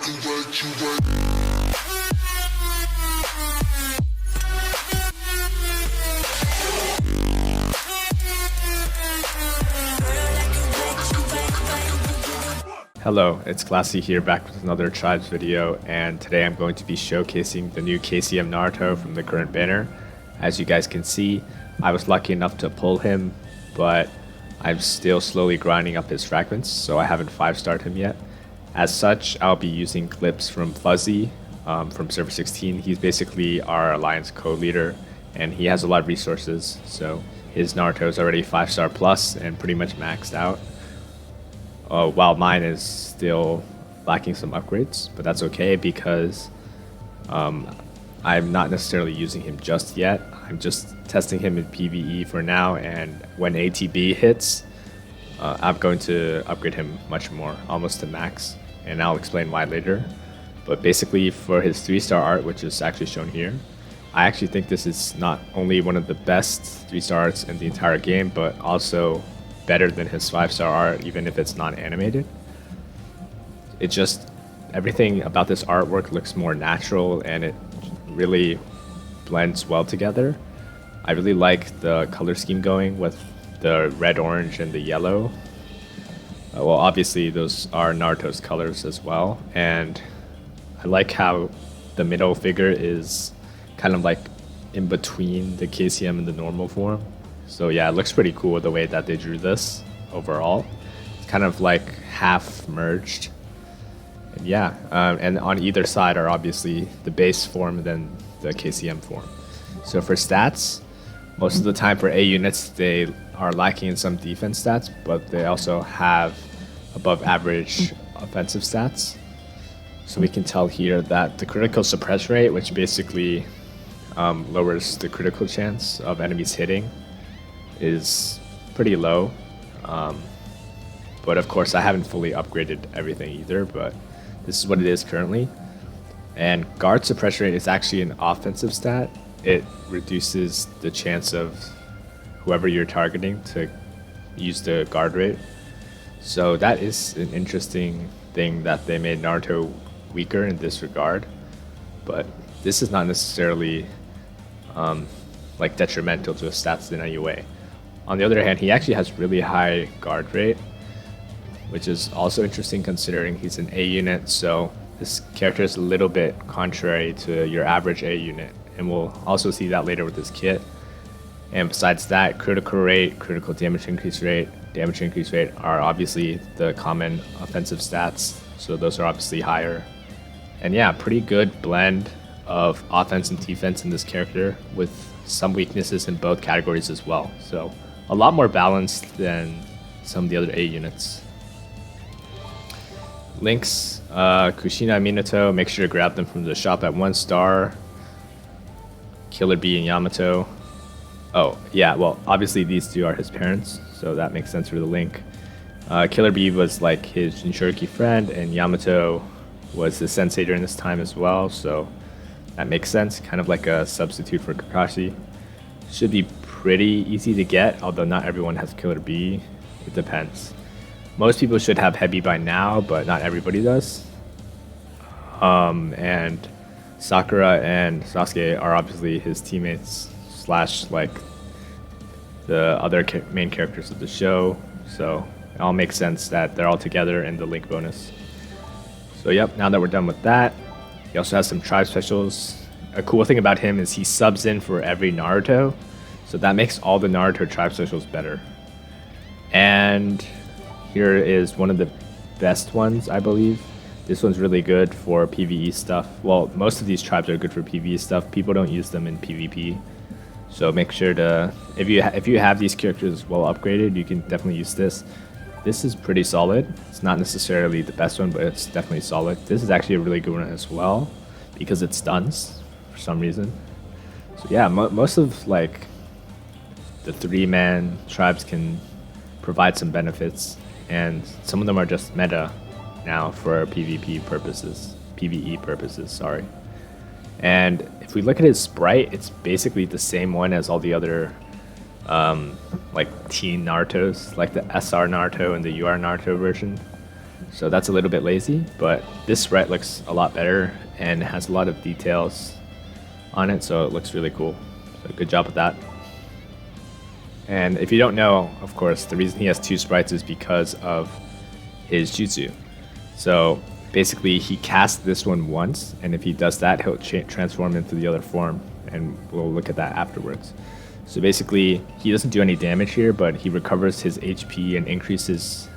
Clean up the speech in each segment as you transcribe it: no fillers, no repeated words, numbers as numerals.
Hello, it's Classy here back with another Tribes video, and today I'm going to be showcasing the new KCM Naruto from the current banner. As you guys can see, I was lucky enough to pull him, but I'm still slowly grinding up his fragments, so I haven't 5-starred him yet. As such, I'll be using clips from Fuzzy from Server 16. He's basically our Alliance co-leader, and he has a lot of resources, so his Naruto is already 5-star plus and pretty much maxed out. While mine is still lacking some upgrades, but that's okay because I'm not necessarily using him just yet. I'm just testing him in PvE for now, and when ATB hits, I'm going to upgrade him much more, almost to max, and I'll explain why later. But basically for his 3-star art, which is actually shown here, I actually think this is not only one of the best 3-star arts in the entire game, but also better than his 5-star art, even if it's not animated. It just, everything about this artwork looks more natural and it really blends well together. I really like the color scheme going with the red, orange, and the yellow. Well, obviously those are Naruto's colors as well, and I like how the middle figure is kind of like in between the KCM and the normal form. So yeah, it looks pretty cool the way that they drew this overall. It's kind of like half merged. And yeah, and on either side are obviously the base form and then the KCM form. So for stats, most of the time for A units, they are lacking in some defense stats, but they also have above average offensive stats. So we can tell here that the critical suppress rate, which basically lowers the critical chance of enemies hitting, is pretty low, but of course I haven't fully upgraded everything either, but this is what it is currently. And guard suppression rate is actually an offensive stat. It reduces the chance of whoever you're targeting to use the guard rate, so that is an interesting thing that they made Naruto weaker in this regard, but this is not necessarily like detrimental to his stats in any way. On the other hand, he actually has really high guard rate, which is also interesting considering he's an A unit, so this character is a little bit contrary to your average A unit, and we'll also see that later with this kit. And besides that, critical rate, critical damage increase rate are obviously the common offensive stats, so those are obviously higher. And yeah, pretty good blend of offense and defense in this character with some weaknesses in both categories as well. So a lot more balanced than some of the other A units. Links, Kushina and Minato, make sure to grab them from the shop at 1-star. Killer Bee and Yamato. Oh, yeah, well, obviously these two are his parents, so that makes sense for the link. Killer Bee was like his Jinchuriki friend, and Yamato was the sensei during this time as well, so that makes sense, kind of like a substitute for Kakashi. Should be pretty easy to get, although not everyone has Killer Bee. It depends. Most people should have Heavy by now, but not everybody does. And Sakura and Sasuke are obviously his teammates slash like the other main characters of the show, so it all makes sense that they're all together in the link bonus. So yep, now that we're done with that, he also has some tribe specials. A cool thing about him is he subs in for every Naruto, so that makes all the Naruto tribe specials better. And here is one of the best ones, I believe. This one's really good for PvE stuff. Well, most of these tribes are good for PvE stuff. People don't use them in PvP. So make sure to, if you have these characters well upgraded, you can definitely use this. This is pretty solid. It's not necessarily the best one, but it's definitely solid. This is actually a really good one as well because it stuns for some reason. So yeah, most of like the 3-man tribes can provide some benefits, and some of them are just meta now for PvP purposes, PvE purposes, sorry. And if we look at his sprite, it's basically the same one as all the other like teen Narutos, like the SR Naruto and the UR Naruto version. So that's a little bit lazy, but this sprite looks a lot better and has a lot of details on it, so it looks really cool. So good job with that. And if you don't know, of course, the reason he has 2 sprites is because of his Jutsu. So basically he casts this one once, and if he does that, he'll transform into the other form, and we'll look at that afterwards. So basically he doesn't do any damage here, but he recovers his HP and increases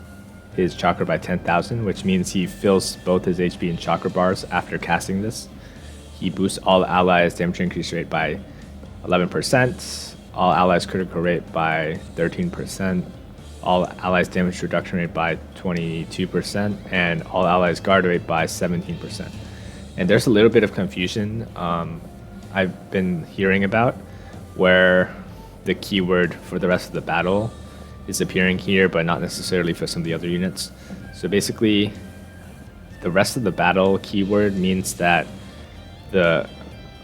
his chakra by 10,000, which means he fills both his HP and chakra bars after casting this. He boosts all allies damage increase rate by 11%, all allies critical rate by 13%, all allies damage reduction rate by 22%, and all allies guard rate by 17%. And there's a little bit of confusion I've been hearing about where the keyword for the rest of the battle is appearing here, but not necessarily for some of the other units. So basically, the rest of the battle keyword means that the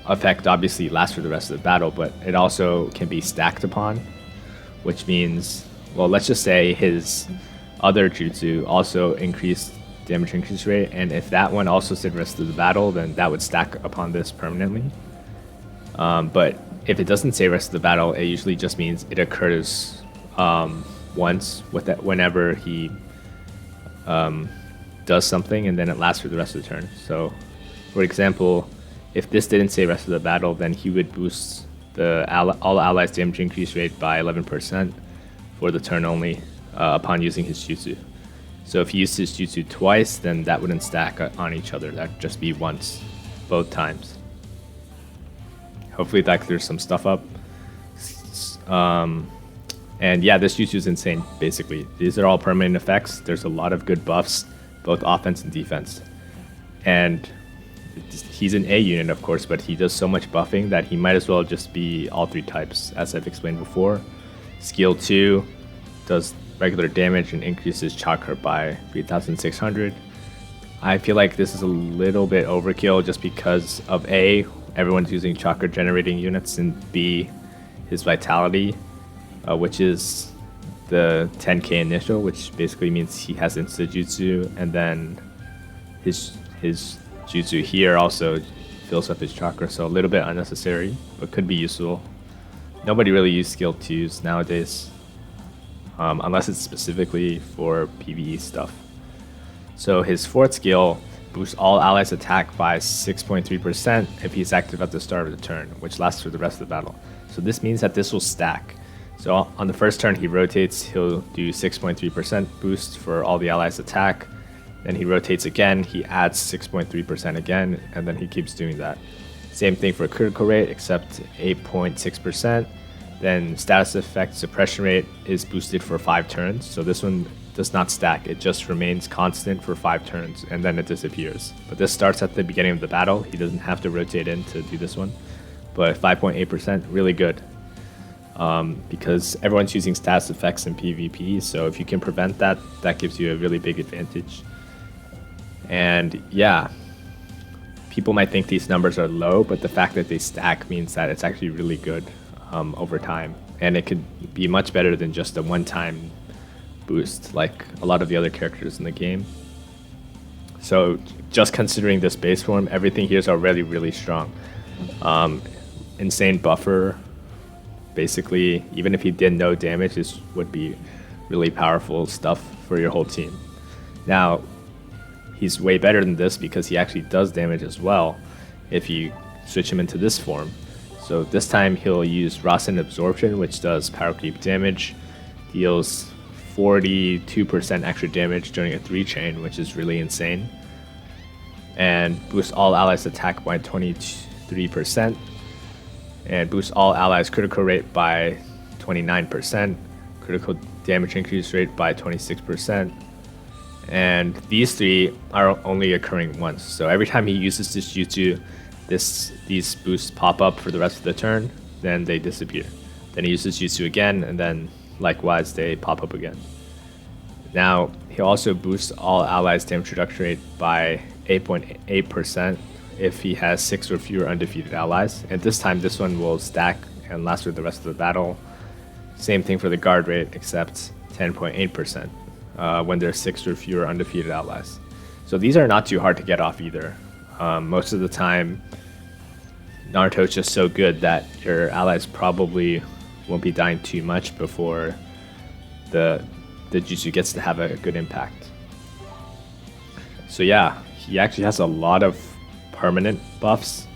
effect obviously lasts for the rest of the battle, but it also can be stacked upon, which means, well, let's just say his other jutsu also increased damage increase rate, and if that one also said rest of the battle, then that would stack upon this permanently. But if it doesn't say rest of the battle, it usually just means it occurs once with that whenever he does something, and then it lasts for the rest of the turn. So, for example, if this didn't say rest of the battle, then he would boost the all allies damage increase rate by 11% for the turn only upon using his jutsu. So if he used his jutsu twice, then that wouldn't stack on each other. That'd just be once, both times. Hopefully that clears some stuff up. And yeah, this jutsu is insane, basically. These are all permanent effects. There's a lot of good buffs, both offense and defense. And he's an A unit, of course, but he does so much buffing that he might as well just be all 3 types, as I've explained before. Skill 2 does regular damage and increases chakra by 3,600. I feel like this is a little bit overkill just because of A, everyone's using chakra generating units, and B, his vitality, which is the 10k initial, which basically means he has insta jutsu, and then his jutsu here also fills up his chakra, so a little bit unnecessary, but could be useful. Nobody really uses skill 2s nowadays, unless it's specifically for PvE stuff. So his 4th skill boosts all allies attack by 6.3% if he's active at the start of the turn, which lasts for the rest of the battle. So this means that this will stack. So on the first turn he rotates, he'll do 6.3% boost for all the allies attack. Then he rotates again, he adds 6.3% again, and then he keeps doing that. Same thing for critical rate, except 8.6%. Then status effect suppression rate is boosted for 5 turns. So this one does not stack, it just remains constant for 5 turns, and then it disappears. But this starts at the beginning of the battle, he doesn't have to rotate in to do this one. But 5.8%, really good. Because everyone's using status effects in PvP, so if you can prevent that, that gives you a really big advantage. And yeah, people might think these numbers are low, but the fact that they stack means that it's actually really good over time. And it could be much better than just a one-time boost like a lot of the other characters in the game. So just considering this base form, everything here is already really strong. Insane buffer. Basically, even if he did no damage, this would be really powerful stuff for your whole team. Now, he's way better than this because he actually does damage as well if you switch him into this form. So this time he'll use Rasen Absorption, which does power creep damage, deals 42% extra damage during a 3-chain, which is really insane, and boosts all allies attack by 23%, and boosts all allies critical rate by 29%, critical damage increase rate by 26%, and these 3 are only occurring once. So every time he uses this jutsu, these boosts pop up for the rest of the turn, then they disappear. Then he uses jutsu again, and then likewise they pop up again. Now he also boosts all allies damage reduction rate by 8.8% if he has 6 or fewer undefeated allies, and this time this one will stack and last for the rest of the battle. Same thing for the guard rate, except 10.8%. when there's 6 or fewer undefeated allies. So these are not too hard to get off either. Most of the time, Naruto is just so good that your allies probably won't be dying too much before the Jutsu gets to have a good impact. So yeah, he actually has a lot of permanent buffs,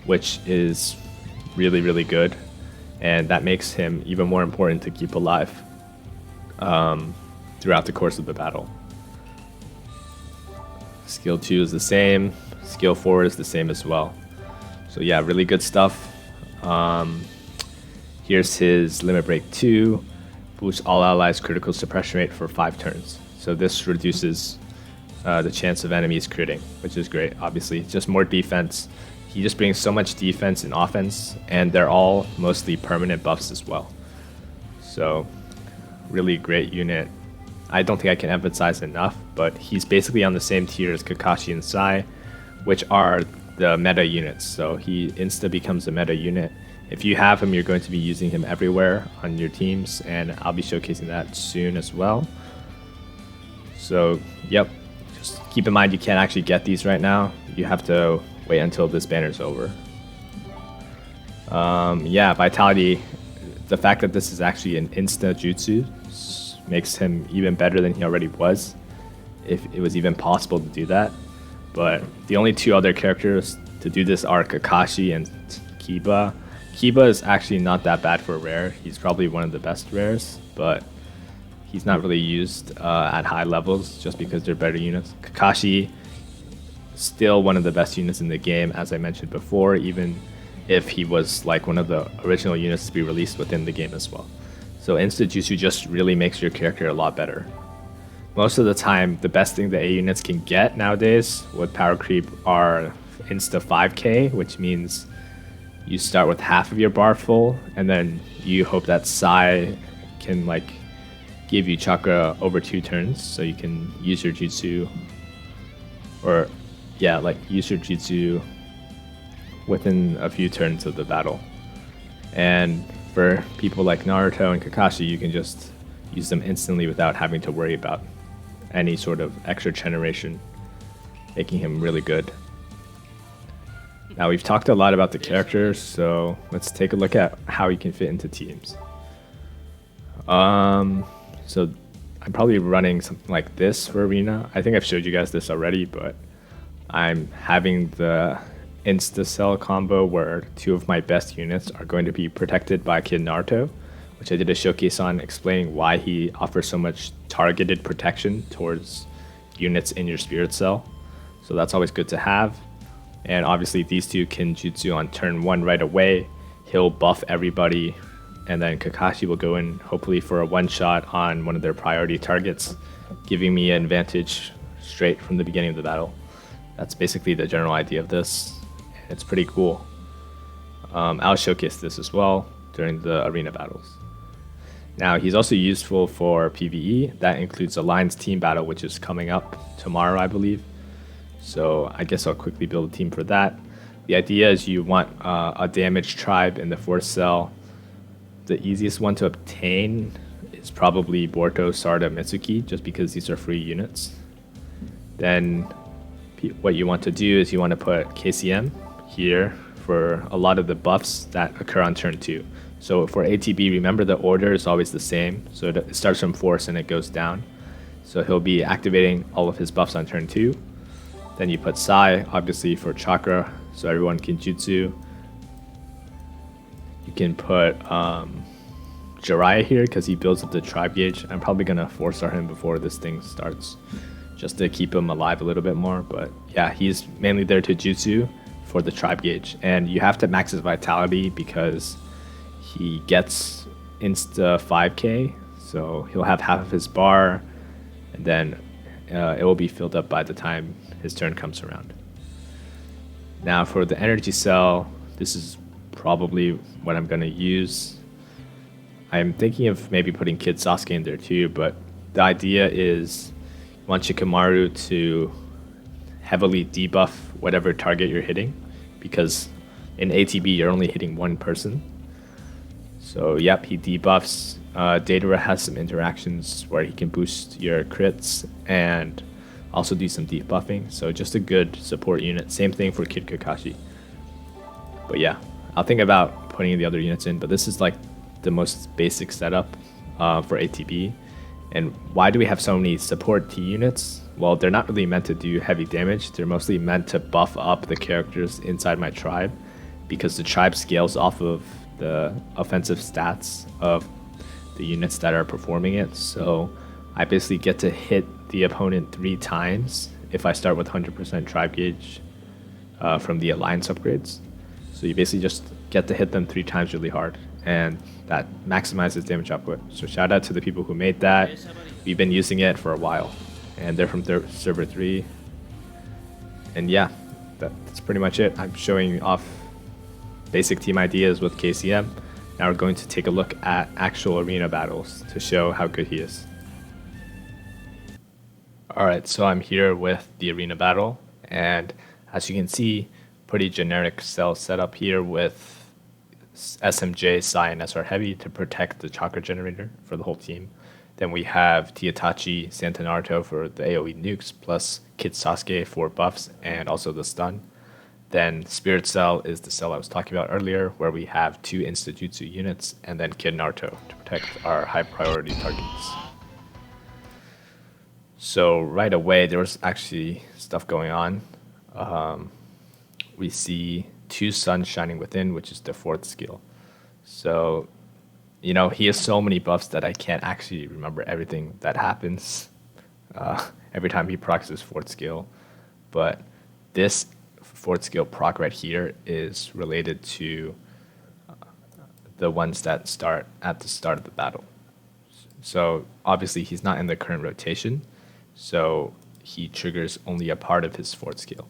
which is really, really good. And that makes him even more important to keep alive throughout the course of the battle. Skill 2 is the same. Skill 4 is the same as well. So yeah, really good stuff. Here's his Limit Break 2. Boosts all allies' critical suppression rate for 5 turns. So this reduces the chance of enemies critting, which is great. Obviously, just more defense. He just brings so much defense and offense, and they're all mostly permanent buffs as well. So really great unit. I don't think I can emphasize enough, but he's basically on the same tier as Kakashi and Sai, which are the meta units. So he insta becomes a meta unit. If you have him, you're going to be using him everywhere on your teams, and I'll be showcasing that soon as well. So yep, just keep in mind you can't actually get these right now. You have to wait until this banner's over. Yeah, Vitality, the fact that this is actually an insta jutsu makes him even better than he already was, if it was even possible to do that. But the only 2 other characters to do this are Kakashi and Kiba. Kiba is actually not that bad for a rare. He's probably one of the best rares, but he's not really used at high levels just because they're better units. Kakashi, still one of the best units in the game, as I mentioned before, even if he was like one of the original units to be released within the game as well. So Insta Jutsu just really makes your character a lot better. Most of the time, the best thing the A units can get nowadays with power creep are Insta 5k, which means you start with half of your bar full, and then you hope that Sai can like give you chakra over 2 turns, so you can use your jutsu, or yeah, like use your jutsu within a few turns of the battle. And for people like Naruto and Kakashi, you can just use them instantly without having to worry about any sort of extra generation, making him really good. Now we've talked a lot about the characters, so let's take a look at how he can fit into teams. So I'm probably running something like this for Arena. I think I've showed you guys this already, but I'm having the Insta-Cell combo where 2 of my best units are going to be protected by Kid Naruto, which I did a showcase on explaining why he offers so much targeted protection towards units in your Spirit Cell. So that's always good to have. And obviously these 2 can jutsu on turn 1 right away. He'll buff everybody, and then Kakashi will go in hopefully for a one-shot on one of their priority targets, giving me an advantage straight from the beginning of the battle. That's basically the general idea of this. It's pretty cool. I'll showcase this as well during the arena battles. Now he's also useful for PvE. That includes Alliance team battle, which is coming up tomorrow, I believe. So I guess I'll quickly build a team for that. The idea is you want a damaged tribe in the 4th cell. The easiest one to obtain is probably Boruto, Sarda, Mitsuki, just because these are free units. Then what you want to do is you want to put KCM here for a lot of the buffs that occur on turn 2. So for ATB, remember the order is always the same. So it starts from force and it goes down. So he'll be activating all of his buffs on turn 2. Then you put Sai, obviously for chakra, so everyone can jutsu. You can put Jiraiya here because he builds up the tribe gauge. I'm probably going to 4-star him before this thing starts, just to keep him alive a little bit more. But yeah, he's mainly there to jutsu for the tribe gauge. And you have to max his vitality because he gets insta 5k. So he'll have half of his bar, and then it will be filled up by the time his turn comes around. Now for the energy cell, this is probably what I'm going to use. I'm thinking of maybe putting Kid Sasuke in there too, but the idea is you want Shikamaru to heavily debuff whatever target you're hitting, because in ATB you're only hitting one person. So yep, he debuffs Datara has some interactions where he can boost your crits and also do some debuffing. So just a good support unit. Same thing for Kid Kakashi. But yeah, I'll think about putting the other units in. But this is like the most basic setup for ATB. And why do we have so many support T units? Well, they're not really meant to do heavy damage. They're mostly meant to buff up the characters inside my tribe, because the tribe scales off of the offensive stats of the units that are performing it. So I basically get to hit the opponent 3 times if I start with 100% tribe gauge from the alliance upgrades. So you basically just get to hit them 3 times really hard, and that maximizes damage output. So shout out to the people who made that. We've been using it for a while, and they're from server 3. And yeah, that's pretty much it. I'm showing off basic team ideas with KCM. Now we're going to take a look at actual arena battles to show how good he is. Alright, so I'm here with the arena battle, and as you can see, pretty generic cell setup here with SMJ, Sai, and SR Heavy to protect the chakra generator for the whole team. Then we have Itachi, Santa Naruto for the AoE nukes, plus Kid Sasuke for buffs and also the stun. Then Spirit Cell is the cell I was talking about earlier, where we have 2 Insta-Jutsu units, and then Kid Naruto to protect our high priority targets. So right away, there was actually stuff going on. We see 2 suns shining within, which is the 4th skill. So, you know, he has so many buffs that I can't actually remember everything that happens every time he procs his 4th skill. But this 4th skill proc right here is related to the ones that start at the start of the battle. So obviously he's not in the current rotation, so he triggers only a part of his 4th skill.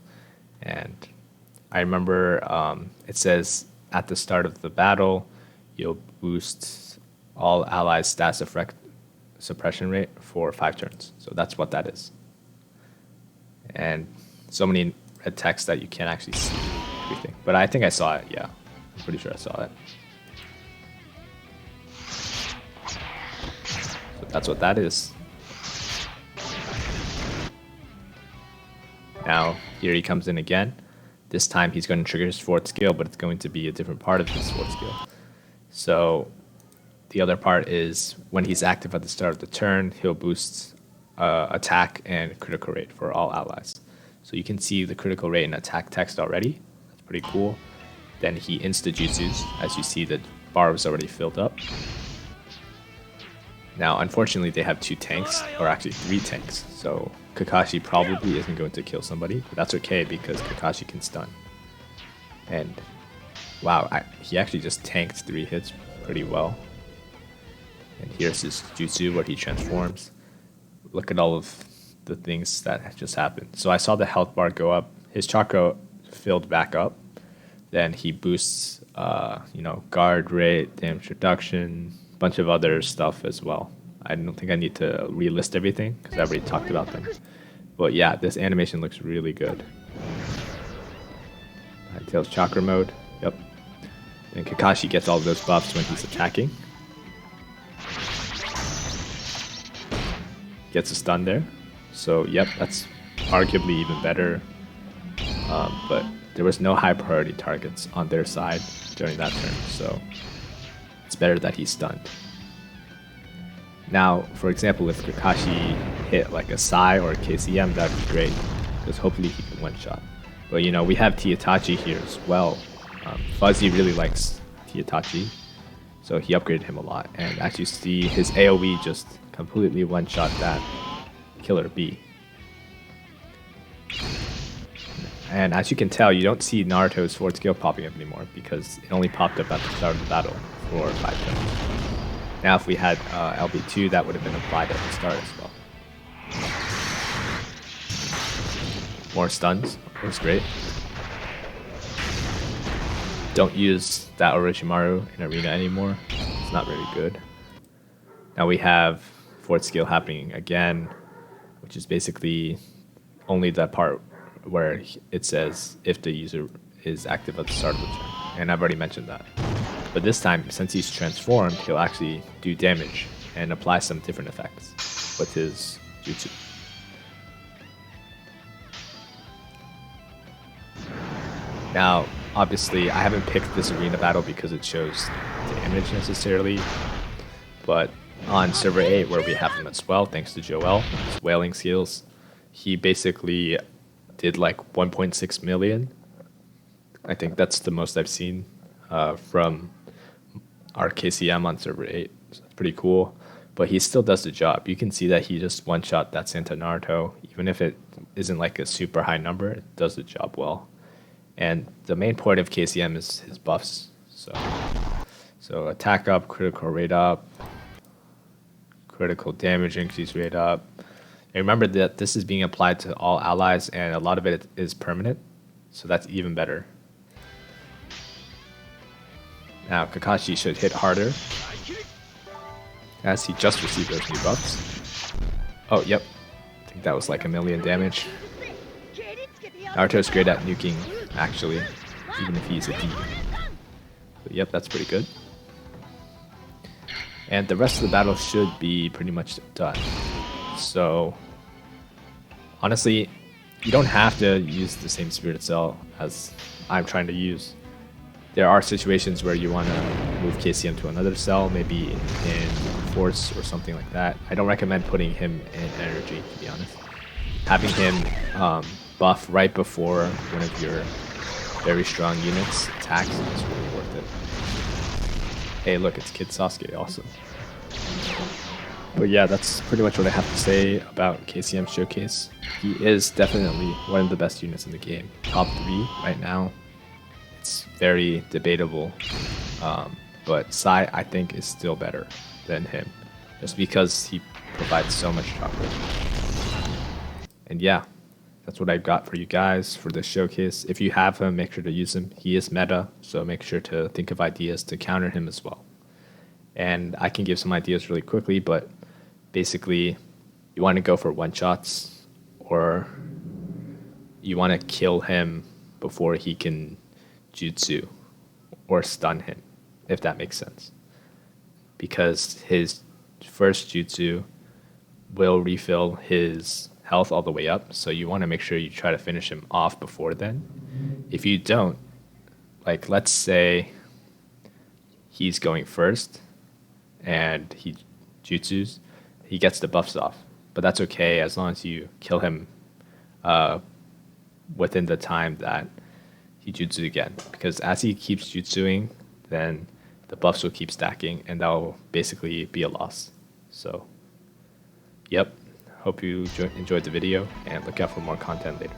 And I remember it says at the start of the battle, you'll boost all allies' stats suppression rate for 5 turns. So that's what that is. And so many red text that you can't actually see everything. But I think I saw it, yeah. I'm pretty sure I saw it. So that's what that is. Now, here he comes in again. This time he's going to trigger his 4th skill, but it's going to be a different part of his 4th skill. So the other part is when he's active at the start of the turn, he'll boost attack and critical rate for all allies. So you can see the critical rate and attack text already. That's pretty cool. Then he insta-jutsus. As you see, the bar was already filled up. Now, unfortunately, they have 2 tanks, or actually 3 tanks. So Kakashi probably isn't going to kill somebody, but that's okay because Kakashi can stun. And wow, he actually just tanked 3 hits pretty well. And here's his jutsu where he transforms. Look at all of the things that just happened. So I saw the health bar go up. His chakra filled back up. Then he boosts, guard rate, damage reduction, a bunch of other stuff as well. I don't think I need to relist everything because I already talked about them. But yeah, this animation looks really good. Tails chakra mode. Yep. And Kakashi gets all those buffs when he's attacking. Gets a stun there. So yep, that's arguably even better. But there was no high priority targets on their side during that turn, so it's better that he's stunned. Now, for example, if Kakashi hit like a Sai or a KCM, that'd be great, because hopefully he can one-shot. But you know, we have Itachi here as well. Fuzzy really likes Itachi, so he upgraded him a lot. And as you see, his AoE just completely one-shot that Killer B. And as you can tell, you don't see Naruto's 4th skill popping up anymore because it only popped up at the start of the battle for 5 turns. Now if we had LB2, that would have been applied at the start as well. More stuns, looks great. Don't use that Orochimaru in Arena anymore, it's not very good. Now we have 4th skill happening again, which is basically only that part where it says if the user is active at the start of the turn. And I've already mentioned that. But this time, since he's transformed, he'll actually do damage and apply some different effects with his Jutsu. Now, obviously, I haven't picked this arena battle because it shows damage necessarily, but on server 8, where we have him as well, thanks to Joel, his whaling skills, he basically did like 1.6 million. I think that's the most I've seen from our KCM on server 8. So it's pretty cool, but he still does the job. You can see that he just one-shot that Santa Naruto. Even if it isn't like a super high number, it does the job well. And the main point of KCM is his buffs. So attack up, critical rate up, critical damage increase rate up. And remember that this is being applied to all allies, and a lot of it is permanent, so that's even better. Now Kakashi should hit harder, as he just received those new buffs. Oh, yep. I think that was like 1 million damage. Naruto's great at nuking, actually, even if he's a D. But yep, that's pretty good. And the rest of the battle should be pretty much done. So, honestly, you don't have to use the same Spirit Cell as I'm trying to use. There are situations where you want to move KCM to another cell, maybe in Force or something like that. I don't recommend putting him in Energy, to be honest. Having him buff right before one of your very strong units attacks is really worth it. Hey, look, it's Kid Sasuke also. But yeah, that's pretty much what I have to say about KCM Showcase. He is definitely one of the best units in the game. Top 3 right now. It's very debatable. But Sai, I think, is still better than him. Just because he provides so much chocolate. And yeah, that's what I've got for you guys for this showcase. If you have him, make sure to use him. He is meta, so make sure to think of ideas to counter him as well. And I can give some ideas really quickly, but basically, you want to go for one-shots, or you want to kill him before he can Jutsu or stun him, if that makes sense. Because his first Jutsu will refill his health all the way up, so you want to make sure you try to finish him off before then. If you don't, like let's say he's going first and he Jutsus, he gets the buffs off, but that's okay as long as you kill him within the time that he Jutsu again, because as he keeps Jutsuing, then the buffs will keep stacking and that will basically be a loss. So yep, hope you enjoyed the video and look out for more content later.